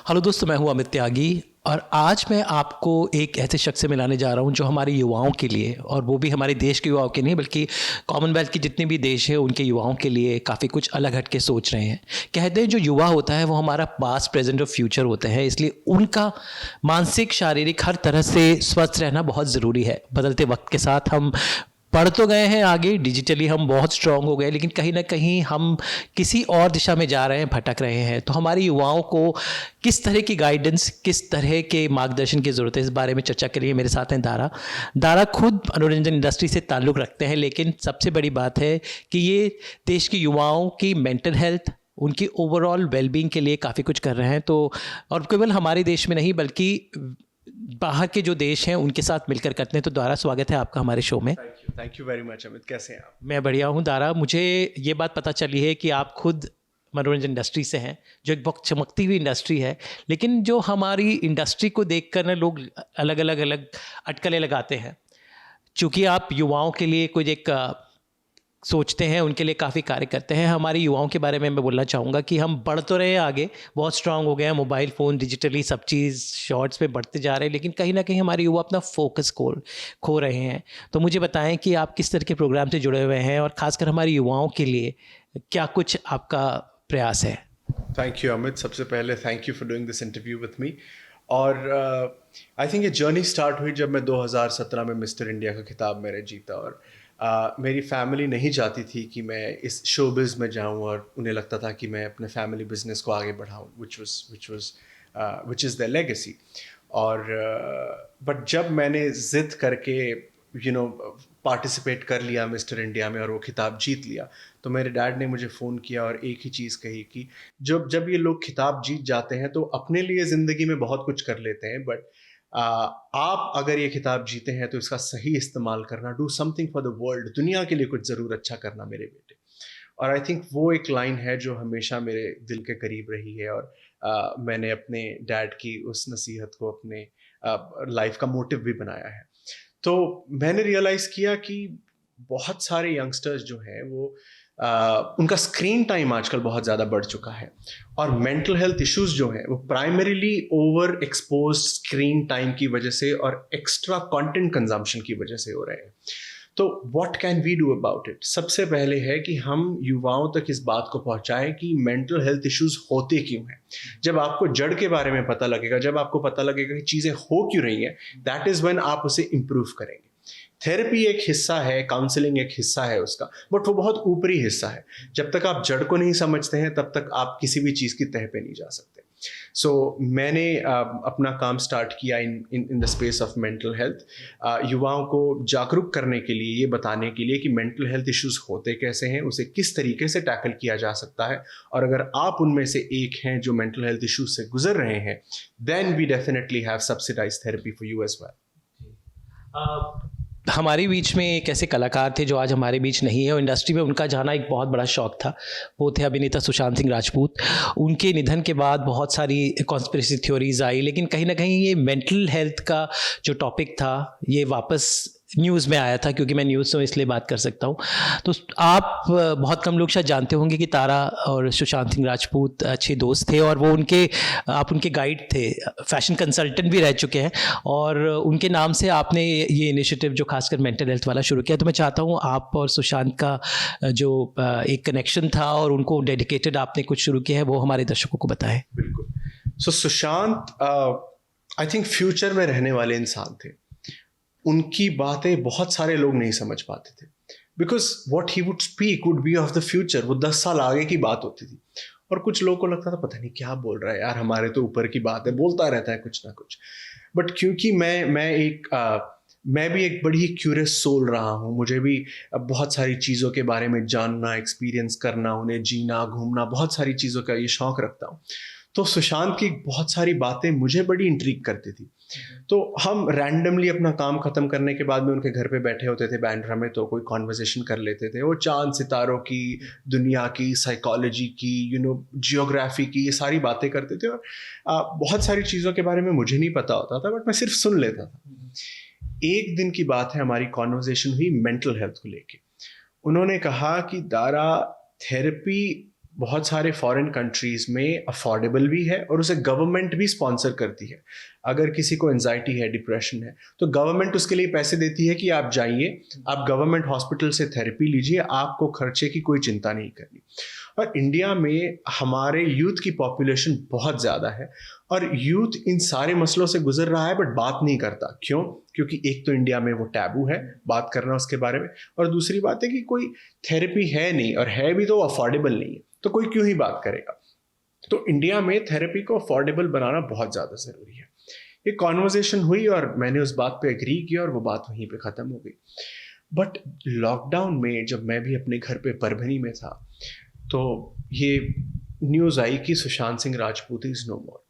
Hello दोस्तों, मैं हूं अमित त्यागी और आज मैं आपको एक ऐसे शख्स से मिलाने जा रहा हूं जो हमारे युवाओं के लिए, और वो भी हमारे देश के युवाओं के नहीं बल्कि कॉमनवेल्थ के जितने भी देश हैं उनके युवाओं के लिए काफ़ी कुछ अलग हट के सोच रहे हैं। कहते हैं जो युवा होता है वो हमारा पास्ट, प्रेजेंट और फ्यूचर होता है, इसलिए उनका मानसिक, शारीरिक हर तरह से स्वस्थ रहना बहुत ज़रूरी है। बदलते वक्त के साथ हम बढ़ तो गए हैं आगे, डिजिटली हम बहुत स्ट्रांग हो गए, लेकिन कहीं ना कहीं हम किसी और दिशा में जा रहे हैं, भटक रहे हैं। तो हमारे युवाओं को किस तरह की गाइडेंस, किस तरह के मार्गदर्शन की ज़रूरत है, इस बारे में चर्चा के लिए मेरे साथ हैं दारा। दारा खुद मनोरंजन इंडस्ट्री से ताल्लुक़ रखते हैं, लेकिन सबसे बड़ी बात है कि ये देश के युवाओं की मेंटल हेल्थ, उनकी ओवरऑल वेलबींग के लिए काफ़ी कुछ कर रहे हैं। तो और केवल हमारे देश में नहीं बल्कि बाहर के जो देश हैं उनके साथ मिलकर करते हैं। तो दारा, स्वागत है आपका हमारे शो में। Thank you very much Amit. कैसे हैं आप? मैं बढ़िया हूँ दारा। मुझे ये बात पता चली है कि आप खुद मनोरंजन इंडस्ट्री से हैं, जो एक बहुत चमकती हुई इंडस्ट्री है, लेकिन जो हमारी इंडस्ट्री को देखकर ना लोग अलग अलग अटकलें लगाते हैं। चूँकि आप युवाओं के लिए कुछ एक सोचते हैं, उनके लिए काफ़ी कार्य करते हैं। हमारे युवाओं के बारे में मैं बोलना चाहूँगा कि हम बढ़ तो रहे हैं आगे, बहुत स्ट्रांग हो गए हैं, मोबाइल फ़ोन, डिजिटली सब चीज़, शॉर्ट्स पे बढ़ते जा रहे हैं, लेकिन कहीं ना कहीं हमारे युवा अपना फोकस खो रहे हैं। तो मुझे बताएं कि आप किस तरह के प्रोग्राम से जुड़े हुए हैं और ख़ासकर हमारे युवाओं के लिए क्या कुछ आपका प्रयास है। Thank you Amit. सबसे पहले thank you for doing this interview with me. और आई थिंक ये जर्नी स्टार्ट हुई जब मैं 2017 में मिस्टर इंडिया का खिताब मैंने जीता। और मेरी फैमिली नहीं चाहती थी कि मैं इस शोबिज़ में जाऊं, और उन्हें लगता था कि मैं अपने फैमिली बिजनेस को आगे बढ़ाऊं, विच इज़ द लेगेसी। और बट जब मैंने ज़िद करके पार्टिसिपेट कर लिया मिस्टर इंडिया में और वो खिताब जीत लिया, तो मेरे डैड ने मुझे फ़ोन किया और एक ही चीज़ कही कि जब ये लोग खिताब जीत जाते हैं तो अपने लिए ज़िंदगी में बहुत कुछ कर लेते हैं, बट आप अगर ये खिताब जीते हैं तो इसका सही इस्तेमाल करना, do something for the world, दुनिया के लिए कुछ ज़रूर अच्छा करना मेरे बेटे। और आई थिंक वो एक लाइन है जो हमेशा मेरे दिल के करीब रही है, और मैंने अपने डैड की उस नसीहत को अपने लाइफ का मोटिव भी बनाया है। तो मैंने रियलाइज़ किया कि बहुत सारे यंगस्टर्स जो हैं वो उनका स्क्रीन टाइम आजकल बहुत ज़्यादा बढ़ चुका है, और मेंटल हेल्थ इश्यूज जो हैं वो primarily over expose screen time की वजह से और एक्स्ट्रा कंटेंट कंजम्पशन की वजह से हो रहे हैं। तो what can we do about it? सबसे पहले है कि हम युवाओं तक इस बात को पहुंचाएं कि मेंटल हेल्थ इश्यूज होते क्यों हैं। जब आपको जड़ के बारे में पता लगेगा, जब आपको पता लगेगा कि चीज़ें हो क्यों रही हैं, दैट इज़ व्हेन आप उसे इम्प्रूव करेंगे। थेरेपी एक हिस्सा है, काउंसलिंग एक हिस्सा है उसका, बट वो बहुत ऊपरी हिस्सा है। जब तक आप जड़ को नहीं समझते हैं तब तक आप किसी भी चीज़ की तह पे नहीं जा सकते। सो मैंने अपना काम स्टार्ट किया in the space of mental health, युवाओं को जागरूक करने के लिए, ये बताने के लिए कि मेंटल हेल्थ इश्यूज होते कैसे हैं, उसे किस तरीके से टैकल किया जा सकता है, और अगर आप उनमें से एक हैं जो मेंटल हेल्थ इश्यूज से गुजर रहे हैं, then we definitely have subsidised therapy for you as well. हमारे बीच में एक ऐसे कलाकार थे जो आज हमारे बीच नहीं है, और इंडस्ट्री में उनका जाना एक बहुत बड़ा शौक था। वो थे अभिनेता सुशांत सिंह राजपूत। उनके निधन के बाद बहुत सारी कॉन्स्पिरेसी थ्योरीज आई, लेकिन कहीं ना कहीं ये मेंटल हेल्थ का जो टॉपिक था ये वापस न्यूज़ में आया था, क्योंकि मैं न्यूज़ से इसलिए बात कर सकता हूँ। तो आप बहुत कम लोग शायद जानते होंगे कि तारा और सुशांत सिंह राजपूत अच्छे दोस्त थे, और वो आप उनके गाइड थे, फैशन कंसल्टेंट भी रह चुके हैं, और उनके नाम से आपने ये इनिशिएटिव जो खासकर मेंटल हेल्थ वाला शुरू किया। तो मैं चाहता हूँ आप और सुशांत का जो एक कनेक्शन था और उनको डेडिकेटेड आपने कुछ शुरू किया है, वो हमारे दर्शकों को बताएं। बिल्कुल। सो सुशांत आई थिंक फ्यूचर में रहने वाले इंसान थे। उनकी बातें बहुत सारे लोग नहीं समझ पाते थे, because what he would speak would be of the future. वो 10 साल आगे की बात होती थी, और कुछ लोगों को लगता था पता नहीं क्या बोल रहा है यार, हमारे तो ऊपर की बात है, बोलता रहता है कुछ ना कुछ। बट क्योंकि मैं भी एक बड़ी क्यूरियस सोल रहा हूँ, मुझे भी बहुत सारी चीज़ों के बारे में जानना, एक्सपीरियंस करना, उन्हें जीना, घूमना, बहुत सारी चीज़ों का ये शौक रखता हूँ। तो सुशांत की बहुत सारी बातें मुझे बड़ी इंट्रीग करती थी। तो हम रैंडमली अपना काम खत्म करने के बाद में उनके घर पे बैठे होते थे बांद्रा में, तो कोई कॉन्वर्सेशन कर लेते थे। वो चांद सितारों की, दुनिया की, साइकोलॉजी की, जियोग्राफी की, ये सारी बातें करते थे। और बहुत सारी चीज़ों के बारे में मुझे नहीं पता होता था, बट मैं सिर्फ सुन लेता था। एक दिन की बात है, हमारी कॉन्वर्सेशन हुई मेंटल हेल्थ को लेके। उन्होंने कहा कि दारा, थेरेपी बहुत सारे फॉरेन कंट्रीज़ में अफोर्डेबल भी है और उसे गवर्नमेंट भी स्पॉन्सर करती है। अगर किसी को एंजाइटी है, डिप्रेशन है, तो गवर्नमेंट उसके लिए पैसे देती है कि आप जाइए, आप गवर्नमेंट हॉस्पिटल से थेरेपी लीजिए, आपको खर्चे की कोई चिंता नहीं करनी। और इंडिया में हमारे यूथ की पॉपुलेशन बहुत ज़्यादा है और यूथ इन सारे मसलों से गुजर रहा है बट बात नहीं करता। क्यों? क्योंकि एक तो इंडिया में वो टैबू है बात करना उसके बारे में, और दूसरी बात है कि कोई थेरेपी है नहीं, और है भी तो अफोर्डेबल नहीं है, तो कोई क्यों ही बात करेगा। तो इंडिया में थेरेपी को अफोर्डेबल बनाना बहुत ज़्यादा ज़रूरी है। ये कॉन्वर्जेशन हुई और मैंने उस बात पे एग्री किया और वो बात वहीं पे ख़त्म हो गई। बट लॉकडाउन में जब मैं भी अपने घर पे परभनी में था, तो ये न्यूज़ आई कि सुशांत सिंह राजपूत इज़ नो मोर।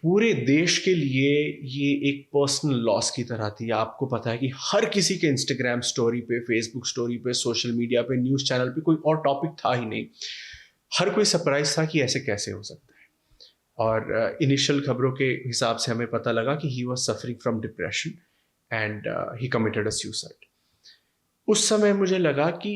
पूरे देश के लिए ये एक पर्सनल लॉस की तरह थी। आपको पता है कि हर किसी के इंस्टाग्राम स्टोरी पे, फेसबुक स्टोरी पे, सोशल मीडिया पे, न्यूज़ चैनल पे कोई और टॉपिक था ही नहीं। हर कोई सरप्राइज था कि ऐसे कैसे हो सकता है। और इनिशियल खबरों के हिसाब से हमें पता लगा कि he was suffering from depression and he committed a suicide. उस समय मुझे लगा कि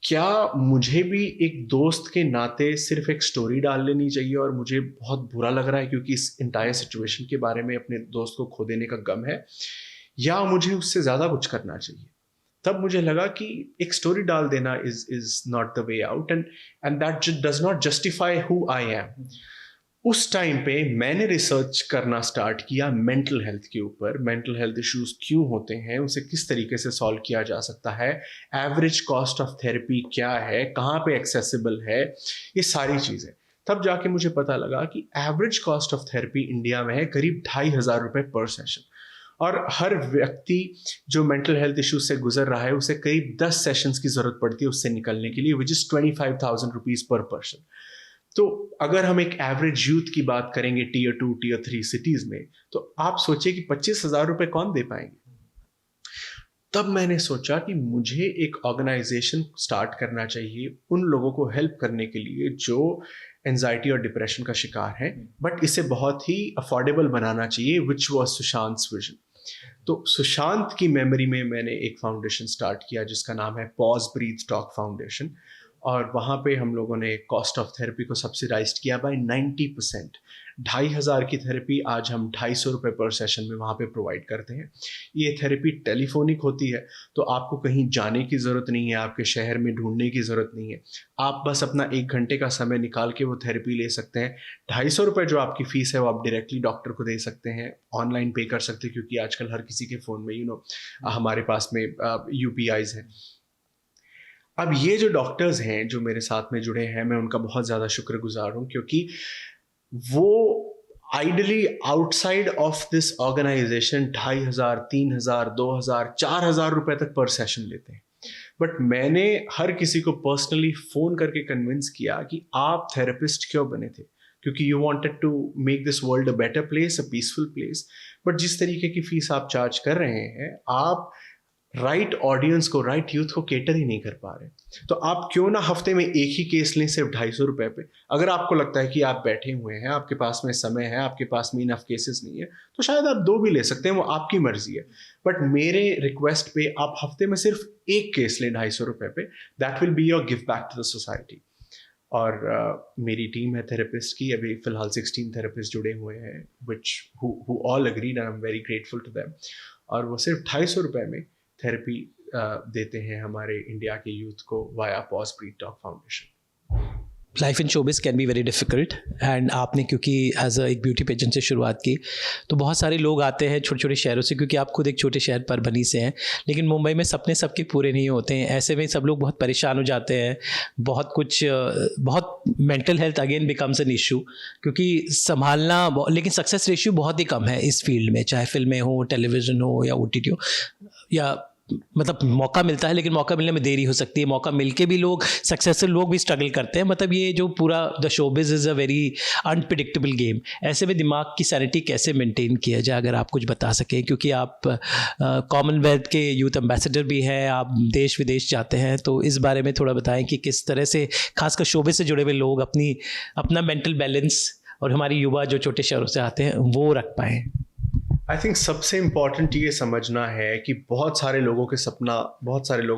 क्या मुझे भी एक दोस्त के नाते सिर्फ एक स्टोरी डाल लेनी चाहिए, और मुझे बहुत बुरा लग रहा है क्योंकि इस इंटायर सिचुएशन के बारे में अपने दोस्त को खो देने का गम है, या मुझे उससे ज़्यादा कुछ करना चाहिए। तब मुझे लगा कि एक स्टोरी डाल देना is not the way out, and that does not justify who I am. उस टाइम पे मैंने रिसर्च करना स्टार्ट किया मेंटल हेल्थ के ऊपर। मेंटल हेल्थ इश्यूज क्यों होते हैं, उसे किस तरीके से सॉल्व किया जा सकता है, एवरेज कॉस्ट ऑफ थेरेपी क्या है, कहाँ पे एक्सेसिबल है, ये सारी चीज़ें। तब जाके मुझे पता लगा कि average cost of therapy India में है करीब 2,500 रुपये पर सेशन, और हर व्यक्ति जो मेंटल हेल्थ इश्यूज से गुजर रहा है उसे करीब 10 सेशंस की ज़रूरत पड़ती है उससे निकलने के लिए, विच इज़ 25,000 रुपीज़ पर पर्सन। तो अगर हम एक एवरेज यूथ की बात करेंगे टीयर 2, टीयर 3 सिटीज में, तो आप सोचिए कि 25,000 रुपये कौन दे पाएंगे। तब मैंने सोचा कि मुझे एक ऑर्गेनाइजेशन स्टार्ट करना चाहिए उन लोगों को हेल्प करने के लिए जो एंजाइटी और डिप्रेशन का शिकार है, बट इसे बहुत ही अफोर्डेबल बनाना चाहिए, विच वॉज सुशांत्स विजन। तो सुशांत की मेमोरी में मैंने एक फाउंडेशन स्टार्ट किया जिसका नाम है पॉज ब्रीथ टॉक फाउंडेशन, और वहाँ पे हम लोगों ने कॉस्ट ऑफ थेरेपी को सब्सिडाइज्ड किया बाय 90%। 2,500 की थेरेपी आज हम 250 रुपये पर सेशन में वहाँ पे प्रोवाइड करते हैं। ये थेरेपी टेलीफोनिक होती है, तो आपको कहीं जाने की ज़रूरत नहीं है, आपके शहर में ढूंढने की ज़रूरत नहीं है। आप बस अपना 1 घंटे का समय निकाल के वो थेरेपी ले सकते हैं। 250 रुपये जो आपकी फ़ीस है वो आप डायरेक्टली डॉक्टर को दे सकते हैं, ऑनलाइन पे कर सकते हैं, क्योंकि आजकल हर किसी के फ़ोन में हमारे पास में UPIs हैं। अब ये जो डॉक्टर्स हैं जो मेरे साथ में जुड़े हैं, मैं उनका बहुत ज़्यादा शुक्रगुजार हूँ, क्योंकि वो ideally outside of this organisation 2,500, 3,000, 2,000, 4,000 रुपए तक पर सेशन लेते हैं। बट मैंने हर किसी को पर्सनली फ़ोन करके कन्विंस किया कि आप थेरेपिस्ट क्यों बने थे, क्योंकि you wanted to make this world a better place, a peaceful place. But जिस तरीके की फ़ीस आप चार्ज कर रहे हैं, आप राइट ऑडियंस को, राइट यूथ को केटर ही नहीं कर पा रहे। तो आप क्यों ना हफ्ते में एक ही केस लें सिर्फ 250 रुपये पे। अगर आपको लगता है कि आप बैठे हुए हैं, आपके पास में समय है, आपके पास में इनफ केसेस नहीं है, तो शायद आप 2 भी ले सकते हैं, वो आपकी मर्जी है। बट मेरे रिक्वेस्ट पे आप हफ्ते में सिर्फ एक केस लें 250 रुपये पे, that will be your give back to the society. और मेरी टीम है थेरेपिस्ट की, अभी फ़िलहाल 16 थेरेपिस्ट जुड़े हुए हैं, which who all agreed and I am very grateful to them. और वो सिर्फ 250 रुपये में थेरेपी देते हैं हमारे इंडिया के यूथ को via pause breathe talk foundation. Life in showbiz can be very difficult, and आपने क्योंकि एज एक ब्यूटी पेजेंट से शुरुआत की, तो बहुत सारे लोग आते हैं छोटे छोटे शहरों से, क्योंकि आप खुद एक छोटे शहर परभनी से हैं, लेकिन मुंबई में सपने सबके पूरे नहीं होते हैं। ऐसे में सब लोग बहुत परेशान हो जाते हैं, बहुत mental health again becomes an issue, क्योंकि संभालना, लेकिन सक्सेस रेशियो बहुत ही कम है इस फील्ड में, चाहे फिल्में हो, टेलीविज़न हो या OTT हो, या मतलब मौका मिलता है लेकिन मौका मिलने में देरी हो सकती है, मौका मिलके भी लोग, सक्सेसफुल लोग भी स्ट्रगल करते हैं। मतलब ये जो पूरा the showbiz is a very unpredictable game. ऐसे में दिमाग की सैनिटी कैसे मेंटेन किया जाए, अगर आप कुछ बता सकें, क्योंकि आप कॉमनवेल्थ के यूथ एम्बेसडर भी हैं, आप देश विदेश जाते हैं, तो इस बारे में थोड़ा बताएं कि किस तरह से खासकर शोबिज़ से जुड़े हुए लोग अपना मेंटल बैलेंस, और हमारी युवा जो छोटे शहरों से आते हैं, वो रख पाएँ। आई थिंक सबसे इम्पॉर्टेंट ये समझना है कि बहुत सारे लोगों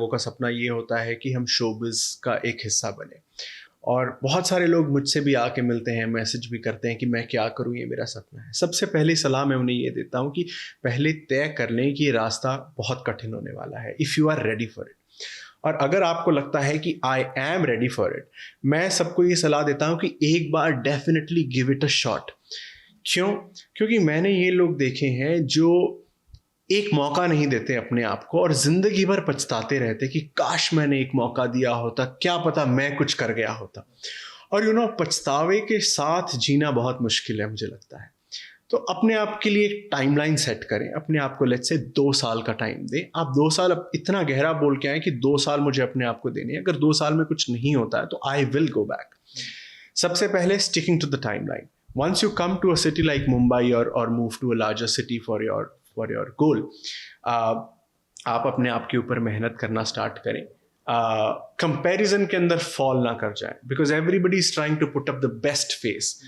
का सपना ये होता है कि हम शोबिज़ का एक हिस्सा बने, और बहुत सारे लोग मुझसे भी आके मिलते हैं, मैसेज भी करते हैं कि मैं क्या करूं, ये मेरा सपना है। सबसे पहली सलाह मैं उन्हें ये देता हूं कि पहले तय कर लें कि ये रास्ता बहुत कठिन होने वाला है, if you are ready for it. और अगर आपको लगता है कि I am ready for it, मैं सबको ये सलाह देता हूँ कि एक बार definitely give it a shot. क्यों? क्योंकि मैंने ये लोग देखे हैं जो एक मौका नहीं देते अपने आप को और जिंदगी भर पछताते रहते कि काश मैंने एक मौका दिया होता, क्या पता मैं कुछ कर गया होता। और पछतावे के साथ जीना बहुत मुश्किल है, मुझे लगता है। तो अपने आप के लिए एक टाइमलाइन सेट करें, अपने आप को लेट्स से 2 साल का टाइम दें। आप 2 साल, अब इतना गहरा बोल के आए कि 2 साल मुझे अपने आप को देने हैं। अगर 2 साल में कुछ नहीं होता है तो आई विल गो बैक। सबसे पहले sticking to the timeline. Once you come to a city like Mumbai और move to a larger city for your goal, आप अपने आप के ऊपर मेहनत करना स्टार्ट करें। कंपैरिजन के अंदर फॉल ना कर जाए, because everybody is trying to put up the best face.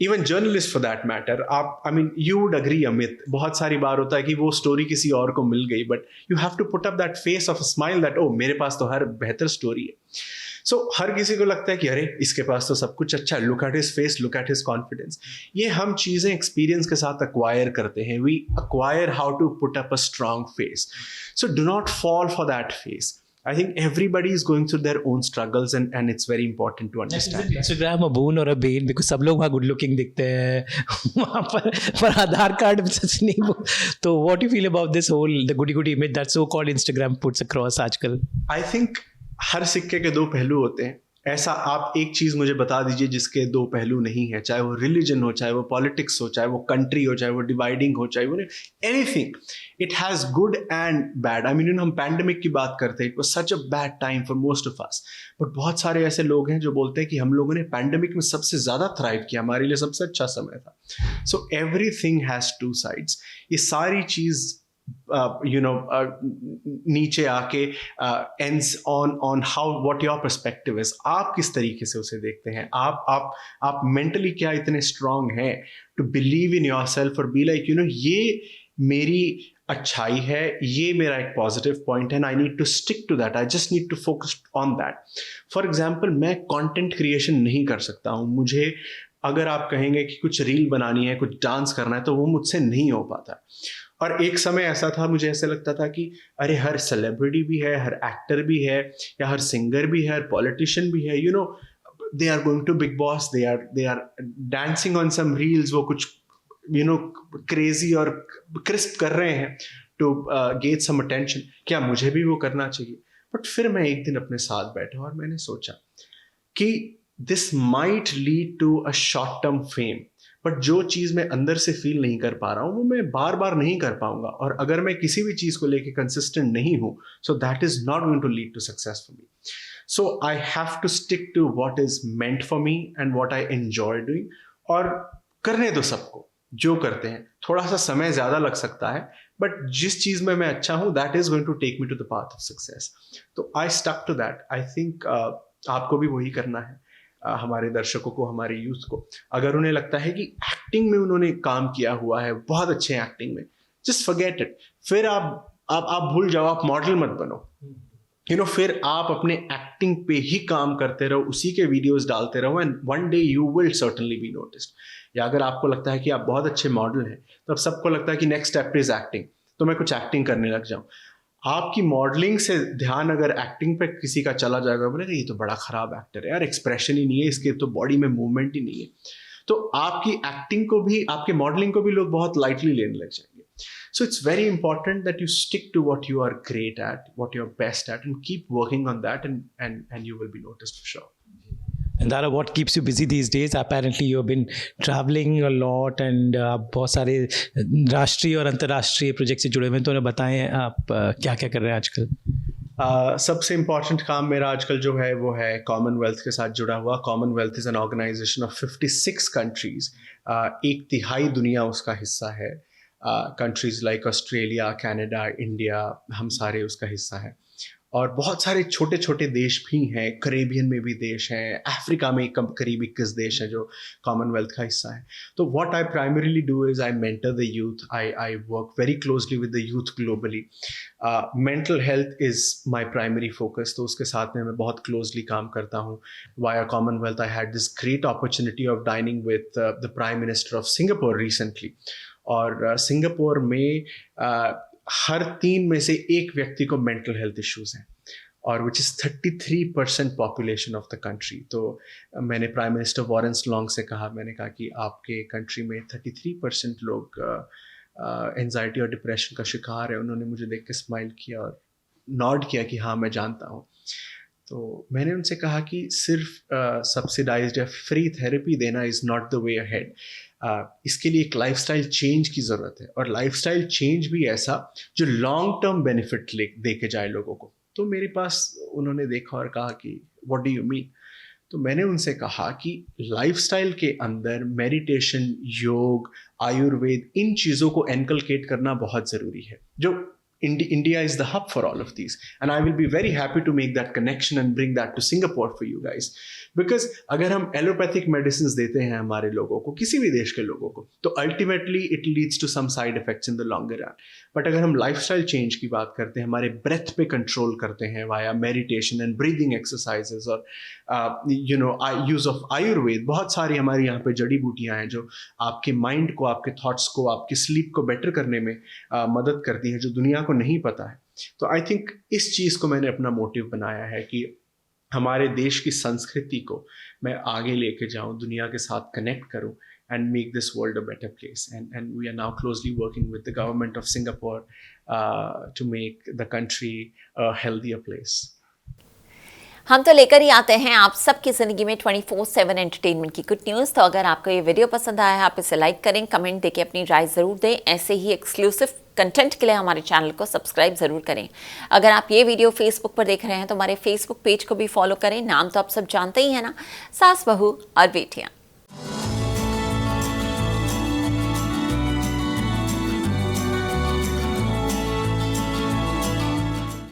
Even journalist for that matter, आप यू वुड अग्री अमित, बहुत सारी बार होता है कि वो स्टोरी किसी और को मिल गई, but you have to put up that face of smile that ओ मेरे पास तो हर बेहतर स्टोरी है। सो हर किसी को लगता है कि अरे इसके पास तो सब कुछ अच्छा है, look at his face, look at his confidence. ये हम चीज़ें एक्सपीरियंस के साथ अक्वायर करते हैं। We acquire how to put up a strong face. So do not fall for that face. I think everybody is going through their own struggles and it's very important to understand that. Instagram a boon or a bane because सब लोग वहाँ good looking दिखते हैं वहाँ पर आधार card सच नहीं। तो what do you feel about this whole the goody image that so called Instagram puts across आजकल? I think हर सिक्के के 2 पहलू होते हैं। ऐसा आप एक चीज़ मुझे बता दीजिए जिसके 2 पहलू नहीं है, चाहे वो रिलीजन हो, चाहे वो पॉलिटिक्स हो, चाहे वो कंट्री हो, चाहे वो डिवाइडिंग हो, चाहे वो anything. It has good and bad. हम पैंडेमिक की बात करते हैं, it was such a bad time for most of us, but बहुत सारे ऐसे लोग हैं जो बोलते हैं कि हम लोगों ने पैंडेमिक में सबसे ज़्यादा थ्राइव किया, हमारे लिए सबसे अच्छा समय था। So everything has 2 sides. ये सारी चीज़ नीचे आके ends on how what your perspective is। आप किस तरीके से उसे देखते हैं, आप मेंटली क्या इतने स्ट्रांग हैं to believe in yourself और बी लाइक ये मेरी अच्छाई है, ये मेरा एक पॉजिटिव पॉइंट है, and I need to stick to that, I just need to focus on that. For example, मैं कंटेंट क्रिएशन नहीं कर सकता हूँ। मुझे अगर आप कहेंगे कि कुछ रील बनानी है, कुछ डांस करना है, तो वो मुझसे नहीं हो पाता। और एक समय ऐसा था, मुझे ऐसा लगता था कि अरे हर सेलिब्रिटी भी है, हर एक्टर भी है, या हर सिंगर भी है, हर पॉलिटिशियन भी है, they are going to Bigg Boss, they are dancing on some reels, वो कुछ क्रेजी और क्रिस्प कर रहे हैं टू गेट सम अटेंशन। क्या मुझे भी वो करना चाहिए? बट फिर मैं एक दिन अपने साथ बैठा और मैंने सोचा कि this might lead to a short term fame, but जो चीज़ मैं अंदर से फील नहीं कर पा रहा हूँ वो मैं बार बार नहीं कर पाऊंगा। और अगर मैं किसी भी चीज़ को लेके कंसिस्टेंट नहीं हूँ, so that is not going to lead to success for me. So I have to stick to what is meant for me and what I enjoy doing. और करने दो सबको जो करते हैं, थोड़ा सा समय ज़्यादा लग सकता है, बट जिस चीज़ में मैं अच्छा हूँ that is going to take me to the path of success. तो I stuck to that. I think आपको भी वही करना है। हमारे दर्शकों को, हमारे यूथ को, अगर उन्हें लगता है कि एक्टिंग में उन्होंने काम किया हुआ है, बहुत अच्छे हैं एक्टिंग में, जस्ट फॉरगेट इट। फिर आप भूल जाओ, आप मॉडल मत बनो। फिर आप अपने एक्टिंग पे ही काम करते रहो, उसी के वीडियोस डालते रहो, and one day you will certainly B noticed. या अगर आपको लगता है कि आप बहुत अच्छे मॉडल हैं, तो अब सबको लगता है कि नेक्स्ट स्टेप इज एक्टिंग, तो मैं कुछ एक्टिंग करने लग जाऊं। आपकी मॉडलिंग से ध्यान अगर एक्टिंग पे किसी का चला जाएगा, बोलेगा ये तो बड़ा खराब एक्टर है यार, एक्सप्रेशन ही नहीं है इसके, तो बॉडी में मूवमेंट ही नहीं है, तो आपकी एक्टिंग को भी, आपके मॉडलिंग को भी लोग बहुत लाइटली लेने लग जाएंगे। So it's very important that you stick to what you are great at, what you're best at, and keep working on that, and you will be noticed for sure. And Dara, what keeps you busy these days? Apparently you've been traveling a lot and बहुत सारे राष्ट्रीय और अंतर्राष्ट्रीय project से जुड़े हुए हैं, तो उन्हें बताएं आप क्या क्या कर रहे हैं आजकल? सबसे इम्पॉर्टेंट काम मेरा आजकल जो है वो है कॉमनवेल्थ के साथ जुड़ा हुआ। Commonwealth is an organisation of 56 countries. 1/3 दुनिया उसका हिस्सा है। Countries like Australia, Canada, India, हम सारे उसका हिस्सा है। और बहुत सारे छोटे छोटे देश भी हैं, करेबियन में भी देश हैं, अफ्रीका में करीब 21 देश हैं जो कॉमनवेल्थ का हिस्सा है. तो what I primarily do is I mentor the youth, I work very closely with the youth globally. Mental health is my primary focus, तो उसके साथ में मैं बहुत क्लोजली काम करता हूँ. Via Commonwealth I had this great opportunity of dining with the prime minister of Singapore recently. और सिंगापुर में हर 3 में से 1 व्यक्ति को मेंटल हेल्थ इश्यूज़ हैं, और which is 33% population of the country. तो मैंने प्राइम मिनिस्टर वॉरेन स्लॉन्ग से कहा, मैंने कहा कि आपके कंट्री में 33% लोग एंजाइटी और डिप्रेशन का शिकार है. उन्होंने मुझे देख के स्माइल किया और नॉड किया कि हाँ मैं जानता हूँ. तो मैंने उनसे कहा कि सिर्फ सब्सिडाइज्ड या फ्री थेरेपी देना is not the way ahead. इसके लिए एक लाइफस्टाइल चेंज की ज़रूरत है, और लाइफस्टाइल चेंज भी ऐसा जो लॉन्ग टर्म बेनिफिट दे के जाए लोगों को. तो मेरे पास उन्होंने देखा और कहा कि व्हाट डू यू मीन. तो मैंने उनसे कहा कि लाइफस्टाइल के अंदर मेडिटेशन, योग, आयुर्वेद, इन चीज़ों को एनकलकेट करना बहुत ज़रूरी है. जो India is the hub for all of these, and I will be very happy to make that connection and bring that to Singapore for you guys. Because अगर हम एलोपैथिक मेडिसिन देते हैं हमारे लोगों को, किसी भी देश के लोगों को, तो ultimately it leads to some side effects in the longer run. But अगर हम लाइफस्टाइल चेंज की बात करते हैं, हमारे ब्रेथ पे कंट्रोल करते हैं via meditation and breathing exercises, और यूज ऑफ आयुर्वेद, बहुत सारी हमारी यहाँ पे जड़ी बूटियाँ हैं जो आपके माइंड को, आपके थॉट्स को, आपकी स्लीप को बेटर करने में मदद करती हैं, जो दुनिया को नहीं पता है. तो आई थिंक इस चीज़ को मैंने अपना मोटिव बनाया है कि हमारे देश की संस्कृति को मैं आगे लेके जाऊं, दुनिया के साथ कनेक्ट करूं, and make this world a better place. And we are now closely working with the government of Singapore to make the country a healthier place. हम तो लेकर ही आते हैं आप सबकी ज़िंदगी में 24/7 एंटरटेनमेंट की गुड न्यूज़. तो अगर आपको ये वीडियो पसंद आया है, आप इसे लाइक करें, कमेंट देके अपनी राय ज़रूर दें. ऐसे ही एक्सक्लूसिव कंटेंट के लिए हमारे चैनल को सब्सक्राइब ज़रूर करें. अगर आप ये वीडियो फेसबुक पर देख रहे हैं तो हमारे फेसबुक पेज को भी फॉलो करें. नाम तो आप सब जानते ही हैं ना, सास बहू और बेटियाँ.